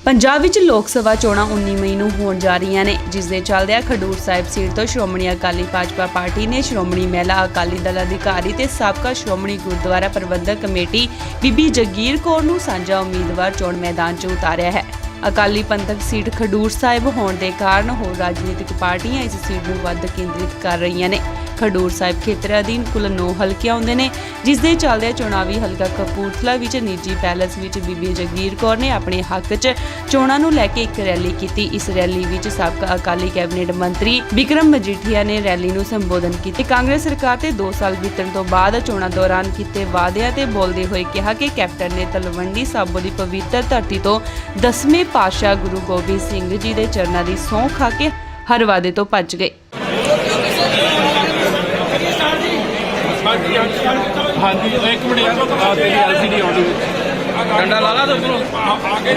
ਪੰਜਾਬ ਵਿੱਚ ਲੋਕ ਸਭਾ ਚੋਣਾਂ 19 ਮਈ ਨੂੰ ਹੋਣ ਜਾ ਰਹੀਆਂ ਨੇ, ਜਿਸ ਦੇ ਚੱਲਦਿਆਂ ਖਡੂਰ ਸਾਹਿਬ ਸੀਟ ਤੋਂ ਸ਼੍ਰੋਮਣੀ ਅਕਾਲੀ ਭਾਜਪਾ ਪਾਰਟੀ ਨੇ ਸ਼੍ਰੋਮਣੀ ਮਹਿਲਾ ਅਕਾਲੀ ਦਲ ਅਧਿਕਾਰੀ ਤੇ ਸਾਬਕਾ ਸ਼੍ਰੋਮਣੀ ਗੁਰਦੁਆਰਾ ਪ੍ਰਬੰਧਕ ਕਮੇਟੀ ਬੀਬੀ ਜਗੀਰ ਕੌਰ ਨੂੰ ਸਾਂਝਾ ਉਮੀਦਵਾਰ ਚੋਣ ਮੈਦਾਨ 'ਚ ਉਤਾਰਿਆ ਹੈ। ਅਕਾਲੀ ਪੰਥਕ ਸੀਟ ਖਡੂਰ ਸਾਹਿਬ ਹੋਣ ਦੇ ਕਾਰਨ ਹੋਰ ਰਾਜਨੀਤਿਕ ਪਾਰਟੀਆਂ ਇਸ ਸੀਟ ਨੂੰ ਵੱਧ ਕੇਂਦਰਿਤ ਕਰ ਰਹੀਆਂ ਨੇ। ਖਡੂਰ ਸਾਹਿਬ ਖੇਤਰ ਅਧੀਨ ਕੁੱਲ 9 ਹਲਕੇ ਆਉਂਦੇ ਨੇ, ਜਿਸ ਦੇ ਚੱਲਦੇ ਚੋਣਾਵੀ ਹਲਕਾ ਕਪੂਰਥਲਾ ਵਿੱਚ ਨਿੱਜੀ ਪੈਲਸ ਵਿੱਚ ਬੀਬੀ ਜਗੀਰ ਕੌਰ ਨੇ ਆਪਣੇ ਹੱਕ 'ਚ ਚੋਣਾਂ ਨੂੰ ਲੈ ਕੇ ਇੱਕ ਰੈਲੀ ਕੀਤੀ। ਇਸ ਰੈਲੀ ਵਿੱਚ ਸਾਬਕਾ ਅਕਾਲੀ ਕੈਬਨਿਟ ਮੰਤਰੀ ਬਿਕਰਮ ਮਜੀਠੀਆ ਨੇ ਰੈਲੀ ਨੂੰ ਸੰਬੋਧਨ ਕੀਤਾ। ਕਾਂਗਰਸ ਸਰਕਾਰ ਤੇ 2 ਸਾਲ ਬੀਤਣ ਤੋਂ ਬਾਅਦ ਚੋਣਾਂ ਦੌਰਾਨ ਕੀਤੇ ਵਾਅਦਿਆਂ ਤੇ ਬੋਲਦੇ ਹੋਏ ਕਿਹਾ ਕਿ ਕੈਪਟਨ ਨੇ ਤਲਵੰਡੀ ਸਾਬੋ ਦੀ ਪਵਿੱਤਰ ਧਰਤੀ ਤੋਂ 10ਵੇਂ ਪਾਤਸ਼ਾਹ ਗੁਰੂ ਗੋਬਿੰਦ ਸਿੰਘ ਜੀ ਦੇ ਚਰਨਾਂ ਦੀ ਸਹੁੰ ਖਾ ਕੇ ਹਰ ਵਾਅਦੇ ਤੋਂ ਭੱਜ ਗਏ। हाँ जी एक मिनट तेरी LCD ऑन डंडा ला ला तो चलो आगे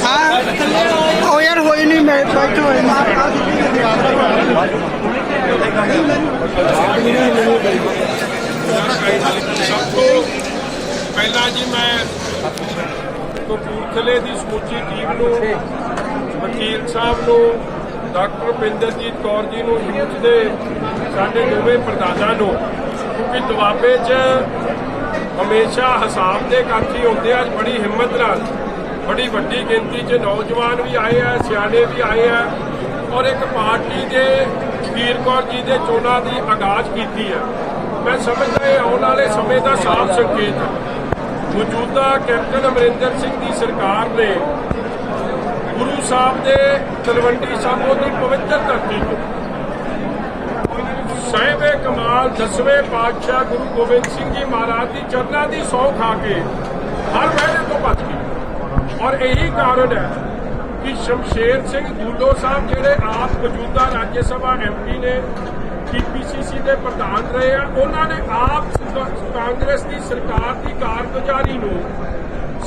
हाँ ओ यार होई नहीं मैं बैठो पहला जी मैं कपूरथले की समूची टीम को वकील साहब को डॉक्टर पिंदरजीत कौर जी को यूथ के साढ़े दोवें प्रधानों को, क्योंकि दुआबे च हमेशा हिसाब के कख ही होंगे। अज बड़ी हिम्मत नाल बड़ी वड्डी गिनती च नौजवान भी आए हैं, सियाणे भी आए हैं और एक पार्टी के जगीर कौर जी के चोणां की आगाज की है। मैं समझदा ये आने वाले समय का साफ संकेत है। मौजूदा कैप्टन अमरिंदर सिंह की सरकार ने गुरु साहब के तलवंडी साबो की पवित्र धरती को साहिबे कमाल 10वें पातशाह गुरु गोबिंद सिंह जी महाराज की चरना की सौं खा के हर वायदे तो बच गई। और यही कारण है कि शमशेर सिंह दूलो साहब जिहड़े आप मौजूदा राज्य सभा MP ने TPCC के प्रधान रहे हैं, उन्होंने आप कांग्रेस की सरकार की कारगुजारी को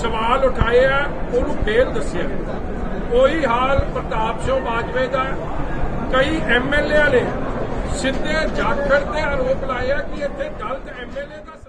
सवाल उठाए हैं, उन्होंने फेल दसिया। कोई हाल प्रताप सिंह बाजवे का कई MLA ने सीधे जाखड़ के आरोप लाया कि इतने दलित MLA का